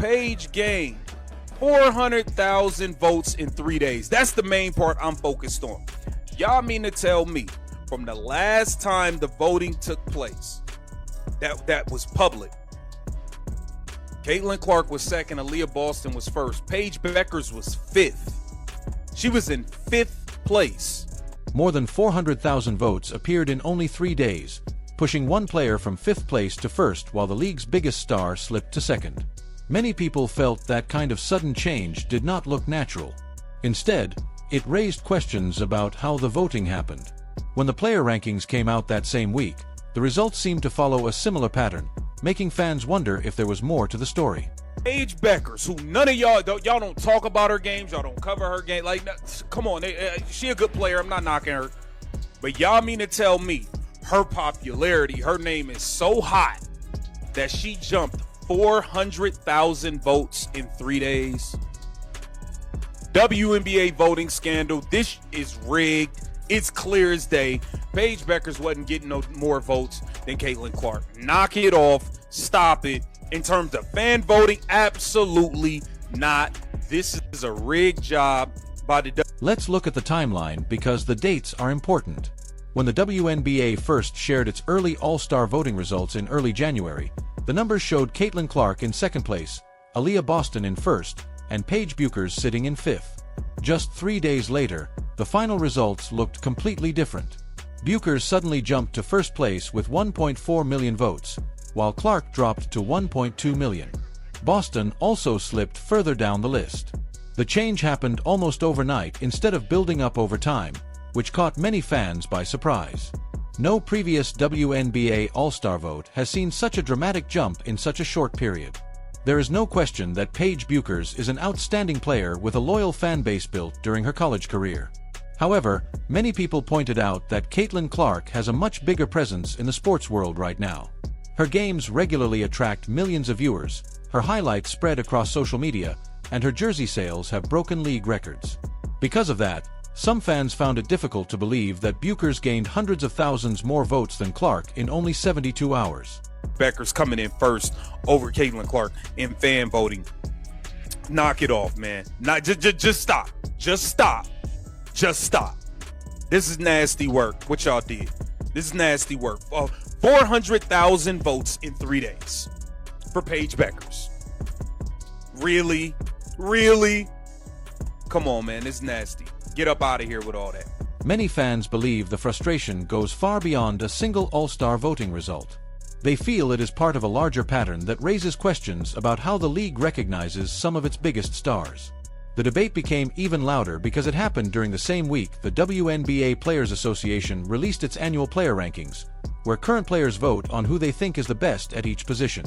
Paige gained 400,000 votes in 3 days. That's the main part I'm focused on. Y'all mean to tell me from the last time the voting took place, that was public, Caitlin Clark was second, Aaliyah Boston was first, Paige Bueckers was fifth. She was in fifth place. More than 400,000 votes appeared in only 3 days, pushing one player from fifth place to first while the league's biggest star slipped to second. Many people felt that kind of sudden change did not look natural. Instead, it raised questions about how the voting happened. When the player rankings came out that same week, the results seemed to follow a similar pattern, making fans wonder if there was more to the story. Paige Bueckers, who none of y'all don't talk about her games, y'all don't cover her game. Like, come on, she a good player. I'm not knocking her, but y'all mean to tell me her popularity, her name is so hot that she jumped 400,000 votes in 3 days? WNBA voting scandal. This is rigged. It's clear as day. Paige Bueckers wasn't getting no more votes than Caitlin Clark. Knock it off. Stop it. In terms of fan voting, absolutely not. This is a rigged job by the Let's look at the timeline because the dates are important. When the WNBA first shared its early All-Star voting results in early January, the numbers showed Caitlin Clark in second place, Aaliyah Boston in first, and Paige Bueckers sitting in fifth. Just 3 days later, the final results looked completely different. Bueckers suddenly jumped to first place with 1.4 million votes, while Clark dropped to 1.2 million. Boston also slipped further down the list. The change happened almost overnight instead of building up over time, which caught many fans by surprise. No previous WNBA All-Star vote has seen such a dramatic jump in such a short period. There is no question that Paige Bueckers is an outstanding player with a loyal fan base built during her college career. However, many people pointed out that Caitlin Clark has a much bigger presence in the sports world right now. Her games regularly attract millions of viewers, her highlights spread across social media, and her jersey sales have broken league records. Because of that, some fans found it difficult to believe that Bueckers gained hundreds of thousands more votes than Clark in only 72 hours. Bueckers coming in first over Caitlin Clark in fan voting. Knock it off, man. Just stop. Just stop. Just stop. This is nasty work, what y'all did. This is nasty work. 400,000 votes in 3 days for Paige Bueckers. Really? Really? Come on, man. It's nasty. Get up out of here with all that. Many fans believe the frustration goes far beyond a single All-Star voting result. They feel it is part of a larger pattern that raises questions about how the league recognizes some of its biggest stars. The debate became even louder because it happened during the same week the WNBA Players Association released its annual player rankings, where current players vote on who they think is the best at each position.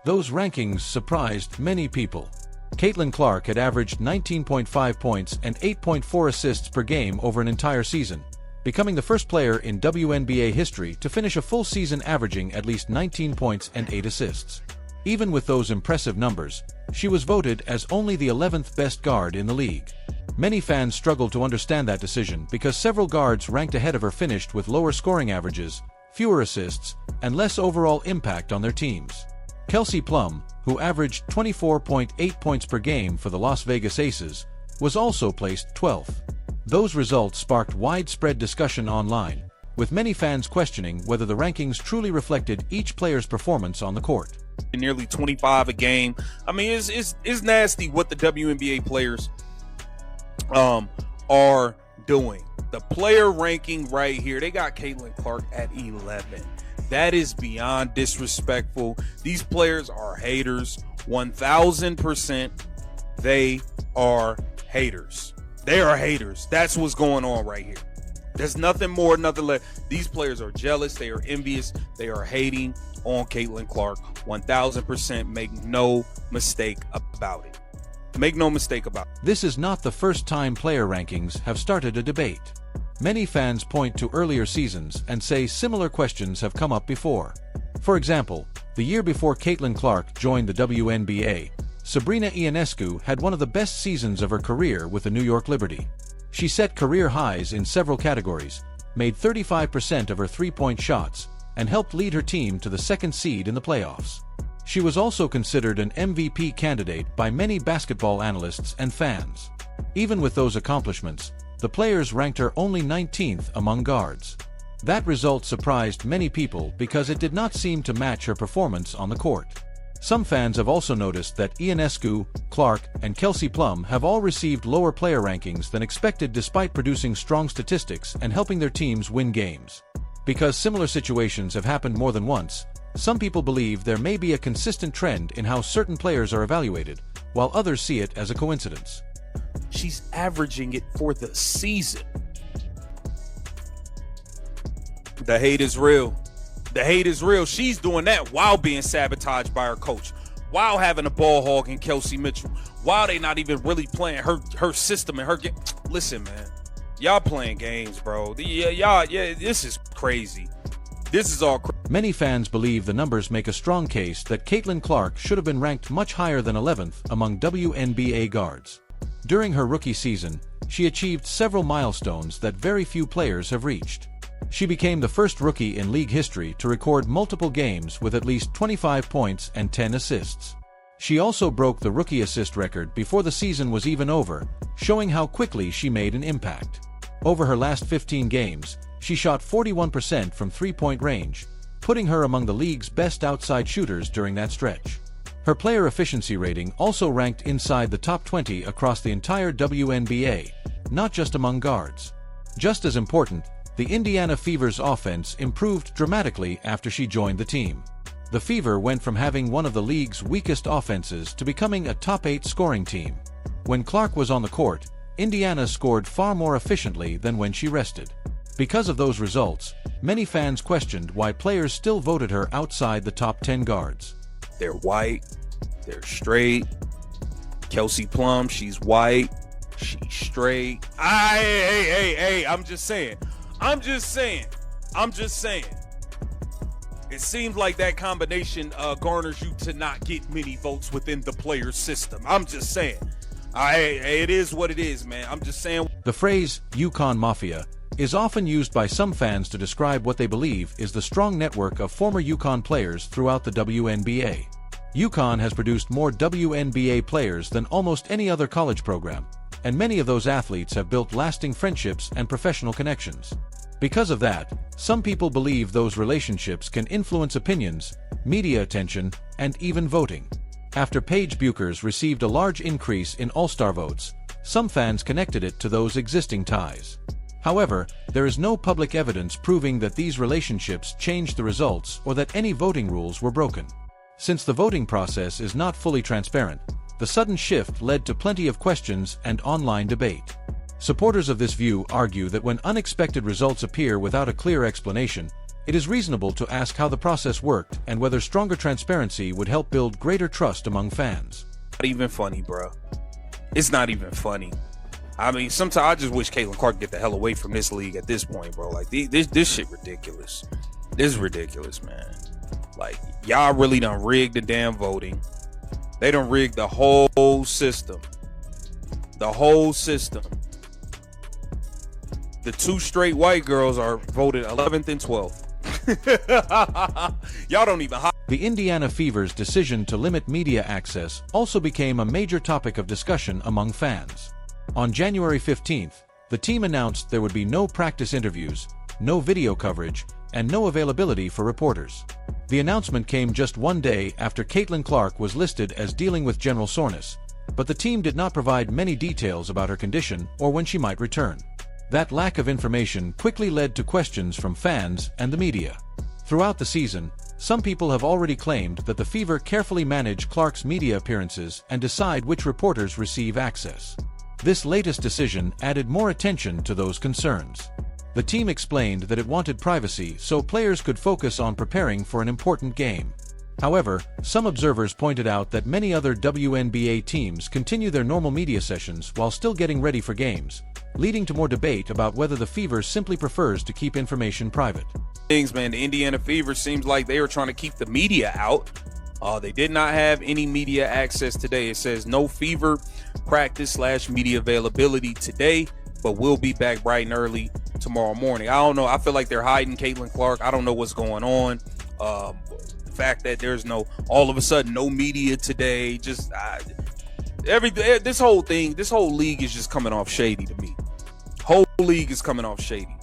Those rankings surprised many people. Caitlin Clark had averaged 19.5 points and 8.4 assists per game over an entire season, becoming the first player in WNBA history to finish a full season averaging at least 19 points and 8 assists. Even with those impressive numbers, she was voted as only the 11th best guard in the league. Many fans struggled to understand that decision because several guards ranked ahead of her finished with lower scoring averages, fewer assists, and less overall impact on their teams. Kelsey Plum, who averaged 24.8 points per game for the Las Vegas Aces, was also placed 12th. Those results sparked widespread discussion online, with many fans questioning whether the rankings truly reflected each player's performance on the court. Nearly 25 a game. I mean, it's nasty what the WNBA players are doing. The player ranking right here, they got Caitlin Clark at 11. That is beyond disrespectful. These players are haters. 1,000%. They are haters. They are haters. That's what's going on right here. There's nothing more, nothing less. These players are jealous. They are envious. They are hating on Caitlin Clark. 1,000%. Make no mistake about it. Make no mistake about it. This is not the first time player rankings have started a debate. Many fans point to earlier seasons and say similar questions have come up before. For example, the year before Caitlin Clark joined the WNBA, Sabrina Ionescu had one of the best seasons of her career with the New York Liberty. She set career highs in several categories, made 35% of her three-point shots, and helped lead her team to the second seed in the playoffs. She was also considered an MVP candidate by many basketball analysts and fans. Even with those accomplishments, the players ranked her only 19th among guards. That result surprised many people because it did not seem to match her performance on the court. Some fans have also noticed that Ionescu, Clark, and Kelsey Plum have all received lower player rankings than expected despite producing strong statistics and helping their teams win games. Because similar situations have happened more than once, some people believe there may be a consistent trend in how certain players are evaluated, while others see it as a coincidence. She's averaging it for the season. The hate is real. The hate is real. She's doing that while being sabotaged by her coach, while having a ball hog in Kelsey Mitchell, while they not even really playing her system and her game. Listen, man, y'all playing games, bro. This is crazy. This is all crazy. Many fans believe the numbers make a strong case that Caitlin Clark should have been ranked much higher than 11th among WNBA guards. During her rookie season, she achieved several milestones that very few players have reached. She became the first rookie in league history to record multiple games with at least 25 points and 10 assists. She also broke the rookie assist record before the season was even over, showing how quickly she made an impact. Over her last 15 games, she shot 41% from three-point range, putting her among the league's best outside shooters during that stretch. Her player efficiency rating also ranked inside the top 20 across the entire WNBA, not just among guards. Just as important, the Indiana Fever's offense improved dramatically after she joined the team. The Fever went from having one of the league's weakest offenses to becoming a top 8 scoring team. When Clark was on the court, Indiana scored far more efficiently than when she rested. Because of those results, many fans questioned why players still voted her outside the top 10 guards. They're white, they're straight. Kelsey Plum, she's white, she's straight. Hey, I'm just saying. It seems like that combination garners you to not get many votes within the player system. I'm just saying. It is what it is, man. I'm just saying. The phrase UConn Mafia is often used by some fans to describe what they believe is the strong network of former UConn players throughout the WNBA. UConn has produced more WNBA players than almost any other college program, and many of those athletes have built lasting friendships and professional connections. Because of that, some people believe those relationships can influence opinions, media attention, and even voting. After Paige Bueckers received a large increase in All-Star votes, some fans connected it to those existing ties. However, there is no public evidence proving that these relationships changed the results or that any voting rules were broken. Since the voting process is not fully transparent, the sudden shift led to plenty of questions and online debate. Supporters of this view argue that when unexpected results appear without a clear explanation, it is reasonable to ask how the process worked and whether stronger transparency would help build greater trust among fans. Not even funny, bro. It's not even funny. I mean, sometimes I just wish Caitlin Clark get the hell away from this league at this point, bro. Like, this shit ridiculous. This is ridiculous, man. Like, y'all really done rigged the damn voting. They done rigged the whole system. The whole system. The two straight white girls are voted 11th and 12th. Y'all don't even. The Indiana Fever's decision to limit media access also became a major topic of discussion among fans. On January 15th, the team announced there would be no practice interviews, no video coverage, and no availability for reporters. The announcement came just one day after Caitlin Clark was listed as dealing with general soreness, but the team did not provide many details about her condition or when she might return. That lack of information quickly led to questions from fans and the media. Throughout the season, some people have already claimed that the Fever carefully manage Clark's media appearances and decide which reporters receive access. This latest decision added more attention to those concerns. The team explained that it wanted privacy so players could focus on preparing for an important game. However, some observers pointed out that many other WNBA teams continue their normal media sessions while still getting ready for games, leading to more debate about whether the Fever simply prefers to keep information private. Things, man, the Indiana Fever seems like they were trying to keep the media out. They did not have any media access today. It says no Fever practice/media availability today, but we'll be back bright and early tomorrow morning. I don't know. I feel like they're hiding Caitlin Clark. I don't know what's going on. fact that there's all of a sudden no media today. Just this whole league is just coming off shady to me. Whole league is coming off shady.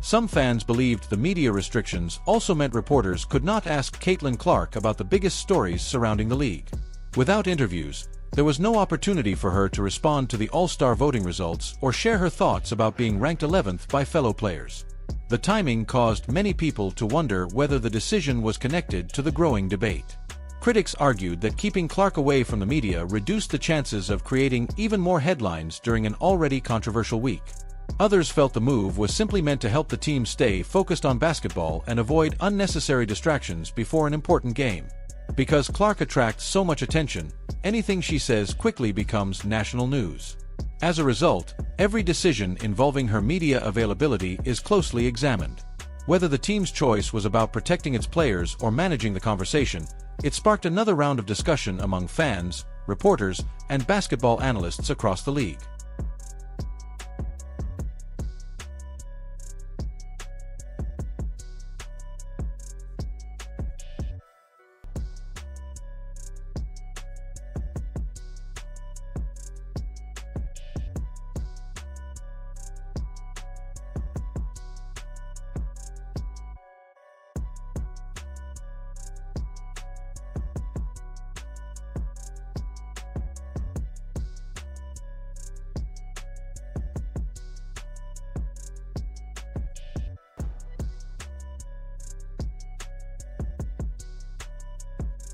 Some fans believed the media restrictions also meant reporters could not ask Caitlin Clark about the biggest stories surrounding the league. Without interviews, there was no opportunity for her to respond to the All-Star voting results or share her thoughts about being ranked 11th by fellow players. The timing caused many people to wonder whether the decision was connected to the growing debate. Critics argued that keeping Clark away from the media reduced the chances of creating even more headlines during an already controversial week. Others felt the move was simply meant to help the team stay focused on basketball and avoid unnecessary distractions before an important game. Because Clark attracts so much attention, anything she says quickly becomes national news. As a result, every decision involving her media availability is closely examined. Whether the team's choice was about protecting its players or managing the conversation, it sparked another round of discussion among fans, reporters, and basketball analysts across the league.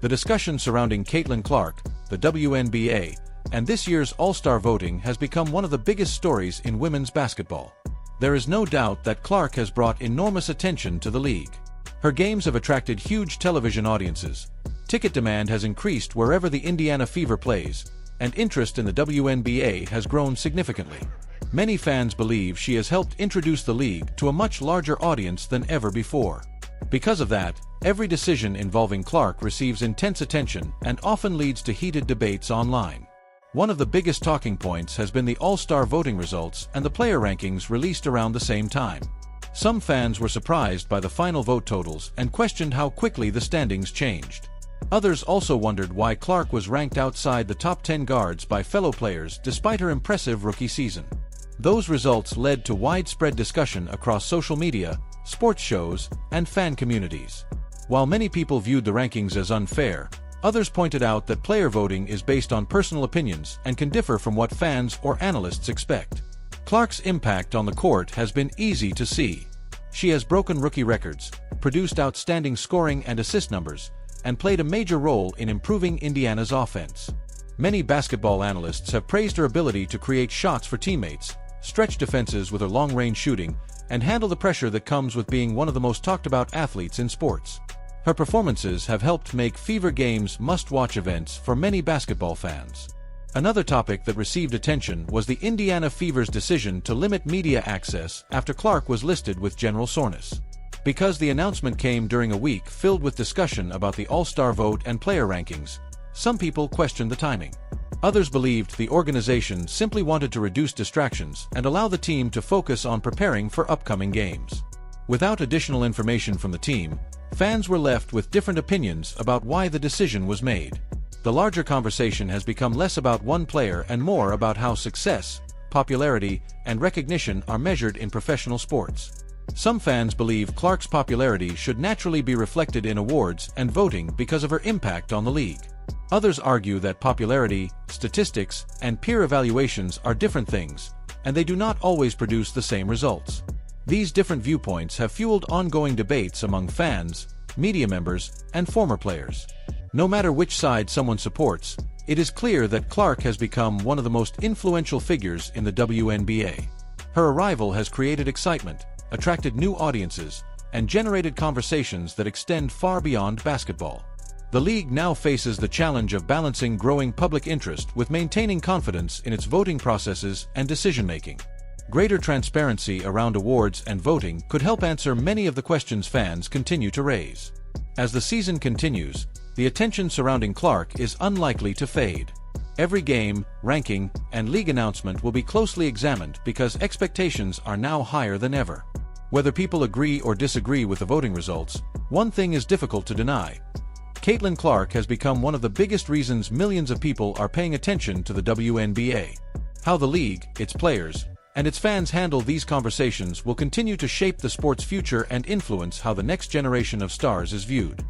The discussion surrounding Caitlin Clark, the WNBA, and this year's All-Star voting has become one of the biggest stories in women's basketball. There is no doubt that Clark has brought enormous attention to the league. Her games have attracted huge television audiences. Ticket demand has increased wherever the Indiana Fever plays, and interest in the WNBA has grown significantly. Many fans believe she has helped introduce the league to a much larger audience than ever before. Because of that, every decision involving Clark receives intense attention and often leads to heated debates online. One of the biggest talking points has been the All-Star voting results and the player rankings released around the same time. Some fans were surprised by the final vote totals and questioned how quickly the standings changed. Others also wondered why Clark was ranked outside the top 10 guards by fellow players despite her impressive rookie season. Those results led to widespread discussion across social media, sports shows, and fan communities. While many people viewed the rankings as unfair, others pointed out that player voting is based on personal opinions and can differ from what fans or analysts expect. Clark's impact on the court has been easy to see. She has broken rookie records, produced outstanding scoring and assist numbers, and played a major role in improving Indiana's offense. Many basketball analysts have praised her ability to create shots for teammates, stretch defenses with her long-range shooting, and handle the pressure that comes with being one of the most talked-about athletes in sports. Her performances have helped make Fever games must-watch events for many basketball fans. Another topic that received attention was the Indiana Fever's decision to limit media access after Clark was listed with general soreness. Because the announcement came during a week filled with discussion about the All-Star vote and player rankings, some people questioned the timing. Others believed the organization simply wanted to reduce distractions and allow the team to focus on preparing for upcoming games. Without additional information from the team, fans were left with different opinions about why the decision was made. The larger conversation has become less about one player and more about how success, popularity, and recognition are measured in professional sports. Some fans believe Clark's popularity should naturally be reflected in awards and voting because of her impact on the league. Others argue that popularity, statistics, and peer evaluations are different things, and they do not always produce the same results. These different viewpoints have fueled ongoing debates among fans, media members, and former players. No matter which side someone supports, it is clear that Clark has become one of the most influential figures in the WNBA. Her arrival has created excitement, attracted new audiences, and generated conversations that extend far beyond basketball. The league now faces the challenge of balancing growing public interest with maintaining confidence in its voting processes and decision-making. Greater transparency around awards and voting could help answer many of the questions fans continue to raise. As the season continues, the attention surrounding Clark is unlikely to fade. Every game, ranking, and league announcement will be closely examined because expectations are now higher than ever. Whether people agree or disagree with the voting results, One thing is difficult to deny. Caitlin Clark has become one of the biggest reasons millions of people are paying attention to the WNBA. How the league, its players, and its fans handle these conversations will continue to shape the sport's future and influence how the next generation of stars is viewed.